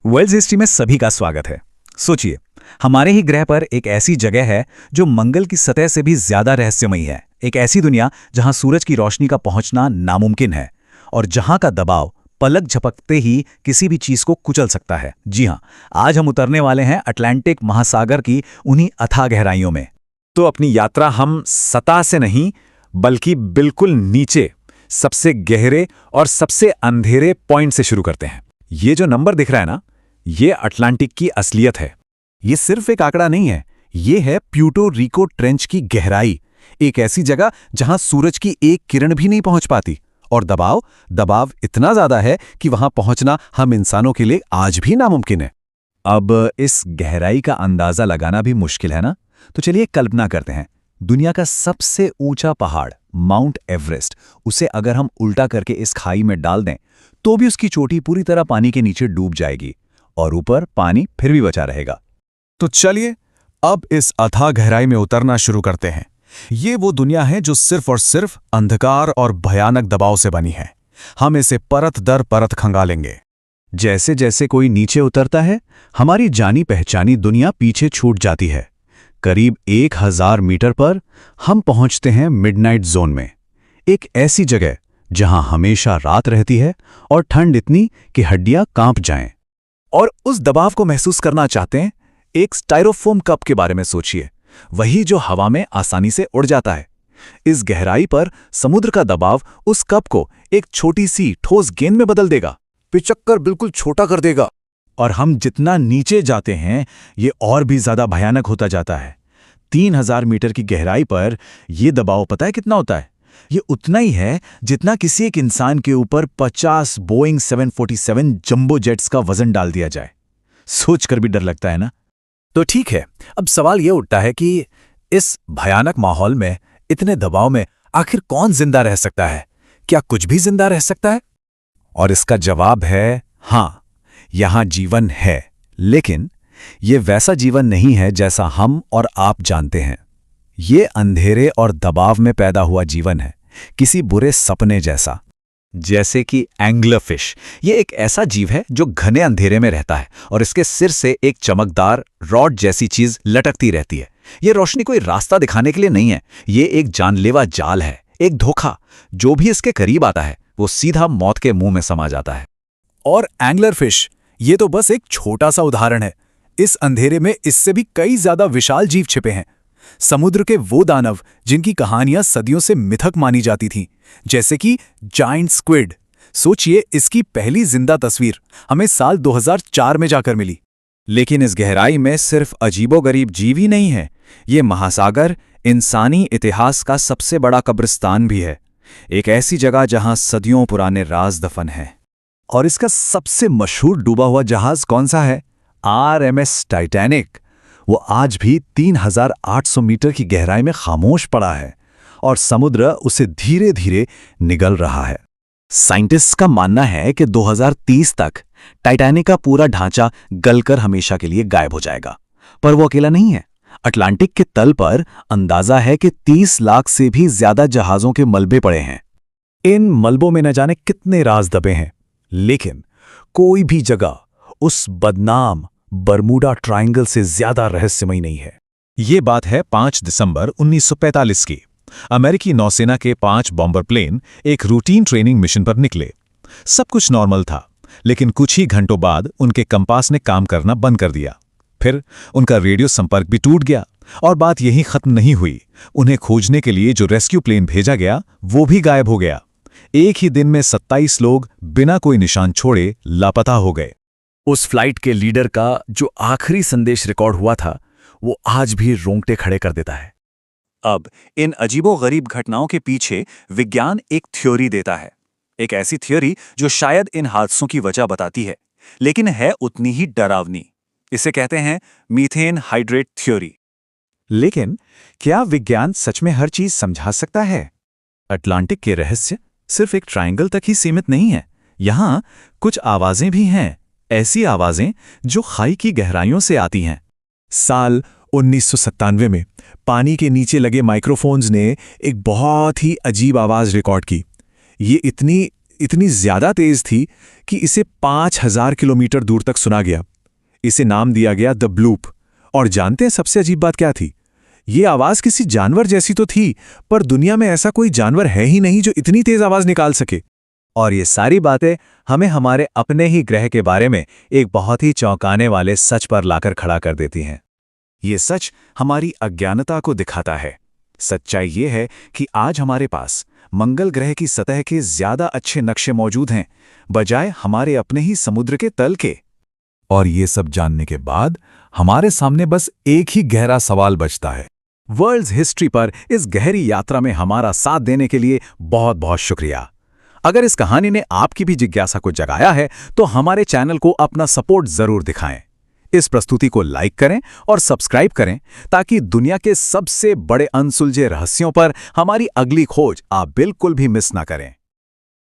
World history में सभी का स्वागत है। सोचिए, हमारे ही ग्रह पर एक ऐसी जगह है जो मंगल की सतह से भी ज्यादा रहस्यमयी है। एक ऐसी दुनिया जहां सूरज की रोशनी का पहुंचना नामुमकिन है और जहां का दबाव पलक झपकते ही किसी भी चीज को कुचल सकता है। जी हां, आज हम उतरने वाले हैं अटलांटिक महासागर की उन्हीं अथाह गहराइयों में। तो अपनी यात्रा हम सतह से नहीं बल्कि बिल्कुल नीचे, सबसे गहरे और सबसे अंधेरे पॉइंट से शुरू करते हैं। ये जो नंबर दिख रहा है ना, ये अटलांटिक की असलियत है। ये सिर्फ एक आंकड़ा नहीं है, ये है प्यूर्टो रिको ट्रेंच की गहराई, एक ऐसी जगह जहां सूरज की एक किरण भी नहीं पहुंच पाती। और दबाव इतना ज्यादा है कि वहां पहुंचना हम इंसानों के लिए आज भी नामुमकिन है। अब इस गहराई का अंदाजा लगाना भी मुश्किल है ना, तो चलिए कल्पना करते हैं। दुनिया का सबसे ऊंचा पहाड़ माउंट एवरेस्ट, उसे अगर हम उल्टा करके इस खाई में डाल दें तो भी उसकी चोटी पूरी तरह पानी के नीचे डूब जाएगी और ऊपर पानी फिर भी बचा रहेगा। तो चलिए अब इस अथाह गहराई में उतरना शुरू करते हैं। ये वो दुनिया है जो सिर्फ और सिर्फ अंधकार और भयानक दबाव से बनी है। हम इसे परत दर परत खंगालेंगे। जैसे जैसे कोई नीचे उतरता है, हमारी जानी पहचानी दुनिया पीछे छूट जाती है। करीब 1000 मीटर पर हम पहुंचते हैं मिडनाइट जोन में, एक ऐसी जगह जहां हमेशा रात रहती है और ठंड इतनी कि हड्डियां कांप जाएं। और उस दबाव को महसूस करना चाहते हैं? एक स्टाइरोफोम कप के बारे में सोचिए, वही जो हवा में आसानी से उड़ जाता है। इस गहराई पर समुद्र का दबाव उस कप को एक छोटी सी ठोस गेंद में बदल देगा, पिचक्कर बिल्कुल छोटा कर देगा। और हम जितना नीचे जाते हैं ये और भी ज्यादा भयानक होता जाता है। 3000 मीटर की गहराई पर यह दबाव पता है कितना होता है? ये उतना ही है जितना किसी एक इंसान के ऊपर 50 बोइंग 747 जंबो जेट्स का वजन डाल दिया जाए। सोचकर भी डर लगता है ना। तो ठीक है, अब सवाल यह उठता है कि इस भयानक माहौल में, इतने दबाव में आखिर कौन जिंदा रह सकता है? क्या कुछ भी जिंदा रह सकता है? और इसका जवाब है हां, यहां जीवन है, लेकिन यह वैसा जीवन नहीं है जैसा हम और आप जानते हैं। ये अंधेरे और दबाव में पैदा हुआ जीवन है, किसी बुरे सपने जैसा। जैसे कि एंग्लरफिश, ये एक ऐसा जीव है जो घने अंधेरे में रहता है और इसके सिर से एक चमकदार रॉड जैसी चीज लटकती रहती है। ये रोशनी कोई रास्ता दिखाने के लिए नहीं है, ये एक जानलेवा जाल है, एक धोखा। जो भी इसके करीब आता है वो सीधा मौत के मुंह में समा जाता है। और एंग्लरफिश, ये तो बस एक छोटा सा उदाहरण है। इस अंधेरे में इससे भी कई ज्यादा विशाल जीव छिपे हैं। समुद्र के वो दानव जिनकी कहानियां सदियों से मिथक मानी जाती थीं, जैसे कि जायंट स्क्विड। सोचिए, इसकी पहली जिंदा तस्वीर हमें साल 2004 में जाकर मिली। लेकिन इस गहराई में सिर्फ अजीबोगरीब जीव ही नहीं है, ये महासागर इंसानी इतिहास का सबसे बड़ा कब्रिस्तान भी है, एक ऐसी जगह जहां सदियों पुराने राज दफन हैं। और इसका सबसे मशहूर डूबा हुआ जहाज कौन सा है? RMS Titanic. वो आज भी 3800 मीटर की गहराई में खामोश पड़ा है और समुद्र उसे धीरे धीरे निगल रहा है। साइंटिस्ट्स का मानना है कि 2030 तक टाइटैनिक का पूरा ढांचा गलकर हमेशा के लिए गायब हो जाएगा। पर वो अकेला नहीं है। अटलांटिक के तल पर अंदाजा है कि 30 लाख से भी ज्यादा जहाजों के मलबे पड़े हैं। इन मलबों में न जाने कितने राज दबे हैं, लेकिन कोई भी जगह उस बदनाम बरमूडा ट्रायंगल से ज्यादा रहस्यमयी नहीं है। ये बात है 5 दिसंबर 1945 की। अमेरिकी नौसेना के 5 बॉम्बर प्लेन एक रूटीन ट्रेनिंग मिशन पर निकले। सब कुछ नॉर्मल था, लेकिन कुछ ही घंटों बाद उनके कंपास ने काम करना बंद कर दिया। फिर उनका रेडियो संपर्क भी टूट गया। और बात यहीं खत्म नहीं हुई। उन्हें खोजने के लिए जो रेस्क्यू प्लेन भेजा गया वो भी गायब हो गया। एक ही दिन में 27 लोग बिना कोई निशान छोड़े लापता हो गए। उस फ्लाइट के लीडर का जो आखिरी संदेश रिकॉर्ड हुआ था, वो आज भी रोंगटे खड़े कर देता है। अब इन अजीबोगरीब घटनाओं के पीछे विज्ञान एक थ्योरी देता है, एक ऐसी थ्योरी जो शायद इन हादसों की वजह बताती है, लेकिन है उतनी ही डरावनी। इसे कहते हैं मीथेन हाइड्रेट थ्योरी। लेकिन क्या विज्ञान सच में हर चीज समझा सकता है? अटलांटिक के रहस्य सिर्फ एक ट्रायंगल तक ही सीमित नहीं है। यहां कुछ आवाजें भी हैं, ऐसी आवाजें जो खाई की गहराइयों से आती हैं। साल 1997 में पानी के नीचे लगे माइक्रोफोन्स ने एक बहुत ही अजीब आवाज रिकॉर्ड की। ये इतनी इतनी ज्यादा तेज थी कि इसे 5000 किलोमीटर दूर तक सुना गया। इसे नाम दिया गया द ब्लूप। और जानते हैं सबसे अजीब बात क्या थी? ये आवाज किसी जानवर जैसी तो थी, पर दुनिया में ऐसा कोई जानवर है ही नहीं जो इतनी तेज आवाज निकाल सके। और ये सारी बातें हमें हमारे अपने ही ग्रह के बारे में एक बहुत ही चौंकाने वाले सच पर लाकर खड़ा कर देती हैं। ये सच हमारी अज्ञानता को दिखाता है। सच्चाई ये है कि आज हमारे पास मंगल ग्रह की सतह के ज्यादा अच्छे नक्शे मौजूद हैं, बजाय हमारे अपने ही समुद्र के तल के। और ये सब जानने के बाद हमारे सामने बस एक ही गहरा सवाल बचता है। वर्ल्ड्स हिस्ट्री पर इस गहरी यात्रा में हमारा साथ देने के लिए बहुत बहुत शुक्रिया। अगर इस कहानी ने आपकी भी जिज्ञासा को जगाया है तो हमारे चैनल को अपना सपोर्ट जरूर दिखाएं। इस प्रस्तुति को लाइक करें और सब्सक्राइब करें ताकि दुनिया के सबसे बड़े अनसुलझे रहस्यों पर हमारी अगली खोज आप बिल्कुल भी मिस ना करें।